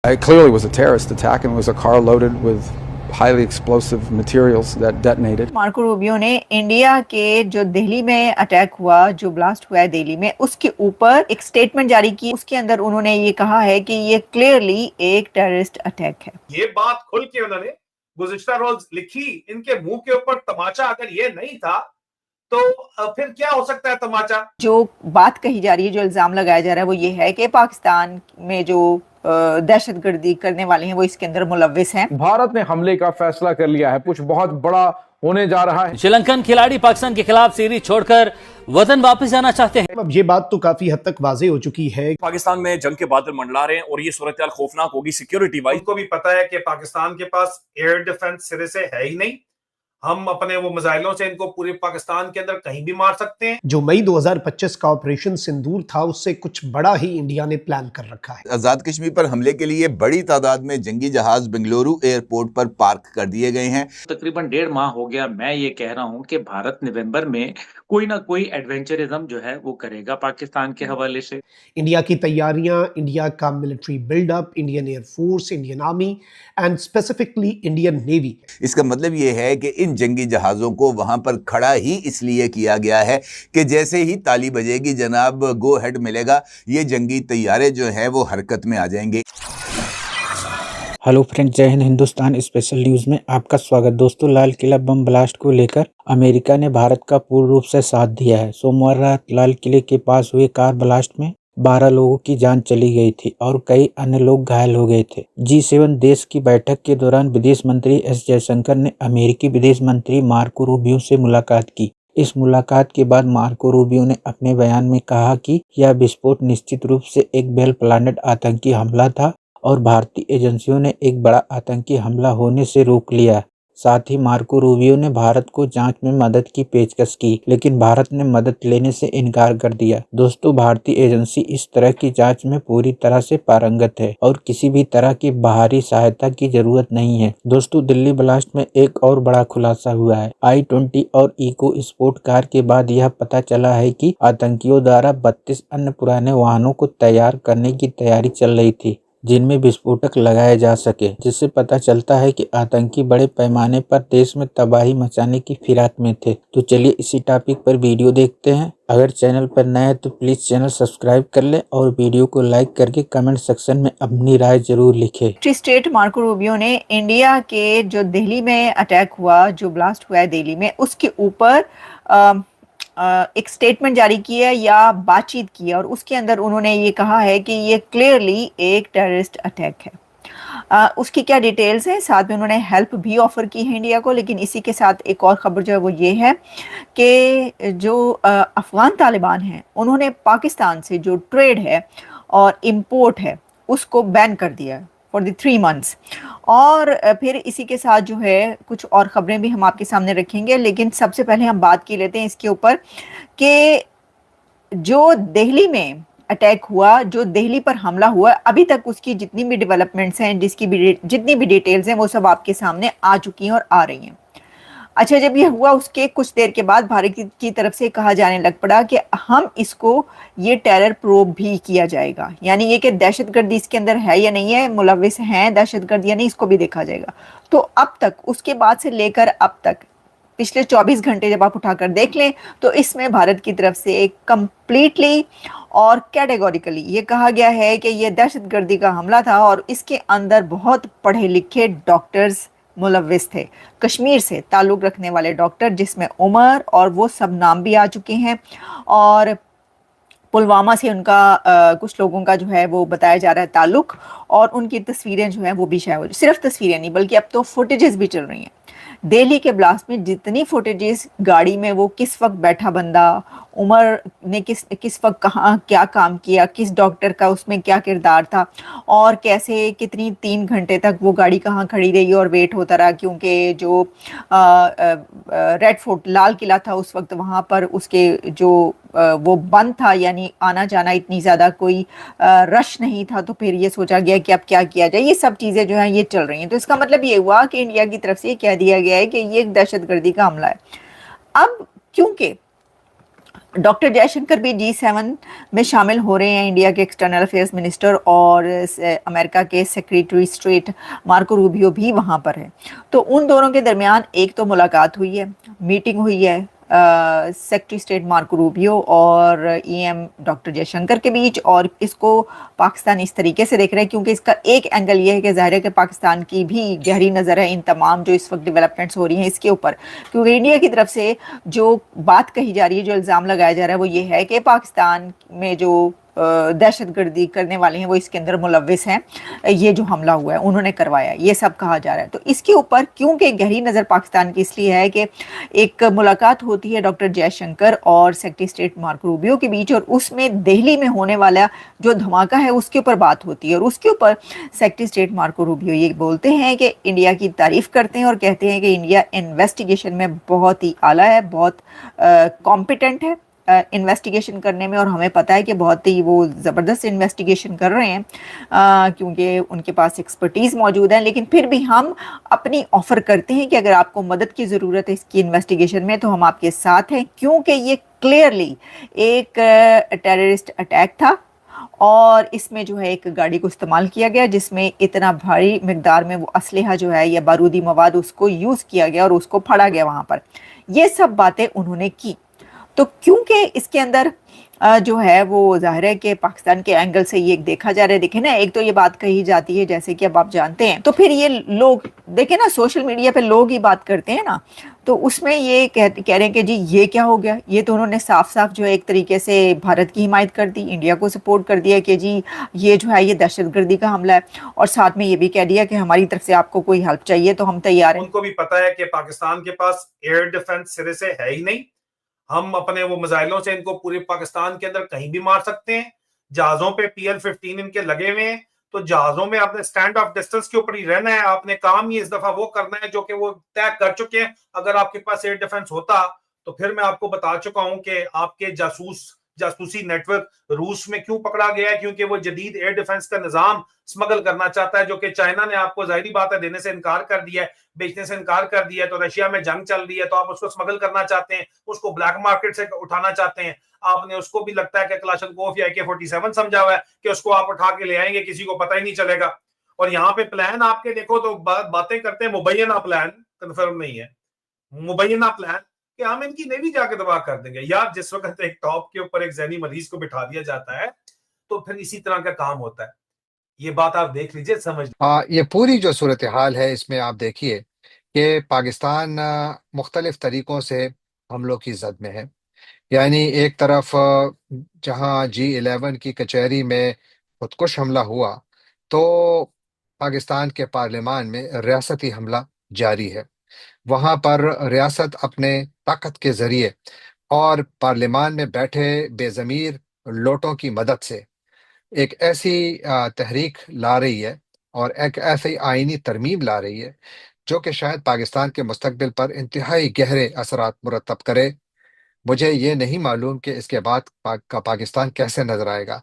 It clearly was a terrorist attack, and it was a car loaded with highly explosive materials that detonated. Marco Rubio ने India के जो दिल्ली में attack हुआ, जो blast हुआ है दिल्ली में, उसके ऊपर एक स्टेटमेंट जारी की। उसके अंदर उन्होंने ये कहा है कि ये क्लियरली एक टेररिस्ट अटैक है। ये बात खुल के उन्होंने गुज़िश्ता रोज लिखी। इनके मुंह के ऊपर तमाचा अगर ये नहीं था तो फिर क्या हो सकता है तमाचा। जो बात कही जा रही है, जो इल्जाम लगाया जा रहा है, वो ये है कि पाकिस्तान में जो दहशतगर्दी करने वाले हैं वो इसके अंदर मुलव्विस हैं। भारत ने हमले का फैसला कर लिया है, कुछ बहुत बड़ा होने जा रहा है। श्रीलंकन खिलाड़ी पाकिस्तान के खिलाफ सीरीज छोड़कर वतन वापस जाना चाहते हैं। अब ये बात तो काफी हद तक वाज़ेह हो चुकी है। पाकिस्तान में जंग के बादल मंडला रहे हैं और ये सूरत खौफनाक होगी सिक्योरिटी वाइज। उनको भी पता है कि पाकिस्तान के पास एयर डिफेंस सिरे से है ही नहीं। हम अपने वो मिसाइलों से इनको पूरे पाकिस्तान के अंदर कहीं भी मार सकते हैं। जो मई 2025 का ऑपरेशन सिंदूर था, उससे कुछ बड़ा ही इंडिया ने प्लान कर रखा है। आजाद कश्मीर पर हमले के लिए बड़ी तादाद में जंगी जहाज बेंगलुरु एयरपोर्ट पर पार्क कर दिए गए हैं। तकरीबन 1.5 माह हो गया मैं ये कह रहा हूँ कि भारत नवंबर में कोई ना कोई एडवेंचरिज्म जो है वो करेगा पाकिस्तान के हवाले से। इंडिया की तैयारियां, इंडिया का military buildup, Indian air force, Indian army and specifically Indian navy. इसका मतलब ये है कि इन जंगी जहाज़ों को वहां पर खड़ा ही इसलिए किया गया है कि जैसे ही ताली बजेगी जनाब, गो हेड मिलेगा, ये जंगी तैयारे जो हैं वो हरकत में आ जाएंगे। हेलो फ्रेंड्स, जय हिंद। हिंदुस्तान स्पेशल न्यूज़ में आपका स्वागत। दोस्तों, लाल किला बम ब्लास्ट को लेकर अमेरिका ने भारत का पूर्ण रूप से साथ दिया है। सोमवार रात लाल किले के पास हुए कार ब्लास्ट में 12 लोगों की जान चली गई थी और कई अन्य लोग घायल हो गए थे। G7 देश की बैठक के दौरान विदेश मंत्री एस जयशंकर ने अमेरिकी विदेश मंत्री मार्को रूबियो से मुलाकात की। इस मुलाकात के बाद मार्को रूबियो ने अपने बयान में कहा कि यह विस्फोट निश्चित रूप से एक वेल प्लान्ड आतंकी हमला था और भारतीय एजेंसियों ने एक बड़ा आतंकी हमला होने से रोक लिया। साथ ही मार्को रूबियो ने भारत को जांच में मदद की पेशकश की, लेकिन भारत ने मदद लेने से इनकार कर दिया। दोस्तों, भारतीय एजेंसी इस तरह की जांच में पूरी तरह से पारंगत है और किसी भी तरह की बाहरी सहायता की जरूरत नहीं है। दोस्तों, दिल्ली ब्लास्ट में एक और बड़ा खुलासा हुआ है। I-20 और इको स्पोर्ट कार के बाद यह पता चला है कि आतंकियों द्वारा 32 अन्य पुराने वाहनों को तैयार करने की तैयारी चल रही थी, जिनमें विस्फोटक लगाए जा सके, जिससे पता चलता है कि आतंकी बड़े पैमाने पर देश में तबाही मचाने की फिराक में थे। तो चलिए इसी टॉपिक पर वीडियो देखते हैं। अगर चैनल पर नए हैं तो प्लीज चैनल सब्सक्राइब कर लें और वीडियो को लाइक करके कमेंट सेक्शन में अपनी राय जरूर लिखें। स्टेट मार्को रूबियो ने इंडिया के जो दिल्ली में अटैक हुआ, जो ब्लास्ट हुआ है दिल्ली में, उसके ऊपर एक स्टेटमेंट जारी की है या बातचीत की है और उसके अंदर उन्होंने ये कहा है कि ये क्लियरली एक टेररिस्ट अटैक है। उसकी क्या डिटेल्स हैं, साथ में उन्होंने हेल्प भी ऑफर की है इंडिया को। लेकिन इसी के साथ एक और खबर जो है वो ये है कि जो अफगान तालिबान हैं, उन्होंने पाकिस्तान से जो ट्रेड है और इम्पोर्ट है उसको बैन कर दिया है फॉर द 3 मंथ्स। और फिर इसी के साथ जो है कुछ और खबरें भी हम आपके सामने रखेंगे। लेकिन सबसे पहले हम बात की लेते हैं इसके ऊपर कि जो दिल्ली में अटैक हुआ, जो दिल्ली पर हमला हुआ, अभी तक उसकी जितनी भी डेवलपमेंट्स हैं, जितनी भी डिटेल्स हैं, वो सब आपके सामने आ चुकी हैं और आ रही हैं। अच्छा, जब ये हुआ उसके कुछ देर के बाद भारत की तरफ से कहा जाने लग पड़ा कि हम इसको ये टेरर प्रोब भी किया जाएगा, यानी ये कि दहशतगर्दी इसके अंदर है या नहीं है, मुलव्विस हैं दहशतगर्द या नहीं, इसको भी देखा जाएगा। तो अब तक, उसके बाद से लेकर अब तक पिछले 24 घंटे जब आप उठाकर देख लें तो इसमें भारत की तरफ से एक कंप्लीटली और कैटेगोरिकली ये कहा गया है कि ये दहशतगर्दी का हमला था और इसके अंदर बहुत पढ़े लिखे डॉक्टर्स मुलव्विस थे, कश्मीर से ताल्लुक़ रखने वाले डॉक्टर, जिसमें उमर और वो सब नाम भी आ चुके हैं। और पुलवामा से उनका कुछ लोगों का जो है वो बताया जा रहा है ताल्लुक़, और उनकी तस्वीरें जो हैं वो भी शायद, सिर्फ तस्वीरें नहीं बल्कि अब तो फुटेजेस भी चल रही हैं। दिल्ली के ब्लास्ट में जितनी फुटेजेस, गाड़ी में वो किस वक्त बैठा बंदा, उमर ने किस वक्त कहाँ क्या काम किया, किस डॉक्टर का उसमें क्या किरदार था, और कैसे कितनी 3 घंटे तक वो गाड़ी कहाँ खड़ी रही और वेट होता रहा, क्योंकि जो रेड फोर्ट लाल किला था उस वक्त वहाँ पर उसके जो वो बंद था, यानी आना जाना इतनी ज़्यादा कोई रश नहीं था। तो फिर ये सोचा गया कि अब क्या किया जाए, ये सब चीज़ें जो हैं ये चल रही हैं। तो इसका मतलब ये हुआ कि इंडिया की तरफ से ये कह दिया गया है कि ये एक दहशतगर्दी का हमला है। अब क्योंकि डॉक्टर जयशंकर भी G7 में शामिल हो रहे हैं। इंडिया के एक्सटर्नल अफेयर्स मिनिस्टर और अमेरिका के सेक्रेटरी स्टेट मार्को रूबियो भी वहाँ पर है। तो उन दोनों के दरमियान एक तो मुलाकात हुई है, मीटिंग हुई है सेक्रेटरी स्टेट मार्को रूबियो और EM डॉक्टर जयशंकर के बीच। और इसको पाकिस्तान इस तरीके से देख रहा है, क्योंकि इसका एक एंगल ये है कि ज़ाहिर है कि पाकिस्तान की भी गहरी नज़र है इन तमाम जो इस वक्त डेवलपमेंट्स हो रही हैं इसके ऊपर, क्योंकि इंडिया की तरफ से जो बात कही जा रही है, जो इल्ज़ाम लगाया जा रहा है वो ये है कि पाकिस्तान में जो दहशतगर्दी करने वाले हैं वो इसके अंदर मुलव्विस हैं, ये जो हमला हुआ है उन्होंने करवाया, ये सब कहा जा रहा है। तो इसके ऊपर क्योंकि गहरी नज़र पाकिस्तान की इसलिए है कि एक मुलाकात होती है डॉक्टर जयशंकर और सेक्रेटरी स्टेट मार्को रूबियो के बीच, और उसमें दिल्ली में होने वाला जो धमाका है उसके ऊपर बात होती है। और उसके ऊपर सेक्रेटरी स्टेट मार्को रूबियो ये बोलते हैं कि इंडिया की तारीफ़ करते हैं और कहते हैं कि इंडिया इन्वेस्टिगेशन में बहुत ही आला है, बहुत कॉम्पिटेंट है इन्वेस्टिगेशन करने में, और हमें पता है कि बहुत ही वो ज़बरदस्त इन्वेस्टिगेशन कर रहे हैं क्योंकि उनके पास एक्सपर्टीज़ मौजूद है। लेकिन फिर भी हम अपनी ऑफ़र करते हैं कि अगर आपको मदद की ज़रूरत है इसकी इन्वेस्टिगेशन में तो हम आपके साथ हैं, क्योंकि ये क्लियरली एक टेररिस्ट अटैक था और इसमें जो है एक गाड़ी को इस्तेमाल किया गया जिसमें इतना भारी मिकदार में वो असलहा जो है या बारूदी मवाद उसको यूज़ किया गया और उसको फाड़ा गया वहाँ पर। ये सब बातें उन्होंने की। तो क्योंकि इसके अंदर जो है वो जाहिर है कि पाकिस्तान के एंगल से ये देखा जा रहा है। देखें ना, एक तो ये बात कही जाती है जैसे कि अब आप जानते हैं, तो फिर ये लोग देखें ना सोशल मीडिया पे लोग ही बात करते हैं ना, तो उसमें ये कह रहे हैं कि जी ये क्या हो गया, ये तो उन्होंने साफ साफ जो है एक तरीके से भारत की हिमायत कर दी, इंडिया को सपोर्ट कर दिया कि जी ये जो है ये दहशतगर्दी का हमला है, और साथ में ये भी कह दिया कि हमारी तरफ से आपको कोई हेल्प चाहिए तो हम तैयार हैं। उनको भी पता है कि पाकिस्तान के पास एयर डिफेंस सिरे से है ही नहीं, हम अपने वो मिसाइलों से इनको पूरे पाकिस्तान के अंदर कहीं भी मार सकते हैं। जहाजों पे PL-15 इनके लगे हुए हैं, तो जहाजों में आपने स्टैंड ऑफ डिस्टेंस के ऊपर ही रहना है। आपने काम ही इस दफा वो करना है जो कि वो तय कर चुके हैं। अगर आपके पास एयर डिफेंस होता तो फिर मैं आपको बता चुका हूं कि आपके जासूसी नेटवर्क रूस में क्यों पकड़ा गया है, क्योंकि वो जदीद एयर डिफेंस का निजाम स्मगल करना चाहता है, जो कि चाइना ने आपको जाहिर बात है देने से इनकार कर दिया है, बेचने से इनकार कर दिया है। तो रशिया में जंग चल रही है तो आप उसको स्मगल करना चाहते हैं, उसको ब्लैक मार्केट से उठाना चाहते हैं। आपने उसको भी लगता है कि क्लाशनकोफ या AK-47 समझा हुआ है कि उसको आप उठा के ले आएंगे, किसी को पता ही नहीं चलेगा। और यहाँ पे प्लान आपके देखो तो बातें करते हैं, मुबैना प्लान कंफर्म नहीं है, मुबैना प्लान कि हम इनकी नेवी जाके तबाह कर देंगे। यार जिस वक्त एक टॉप के ऊपर एक जहनी मरीज को बिठा दिया जाता है तो फिर इसी तरह का काम होता है। ये बात आप देख लीजिए, समझ ये पूरी जो सूरत हाल है इसमें आप देखिए कि पाकिस्तान मुख्तलिफ तरीक़ों से हमलों की जद में है। यानी एक तरफ जहाँ G11 की कचहरी में खुदकुश हमला हुआ तो पाकिस्तान के पार्लियामान में रियासती हमला जारी है। वहाँ पर रियासत अपने ताकत के ज़रिए और पार्लियामान में बैठे बेज़मीर लोटों की मदद से एक ऐसी तहरीक ला रही है और एक ऐसी आईनी तरमीम ला रही है जो कि शायद पाकिस्तान के मुस्तकबिल पर इंतहाई गहरे असरात मुरतब करे। मुझे ये नहीं मालूम कि इसके बाद का पाकिस्तान कैसे नजर आएगा।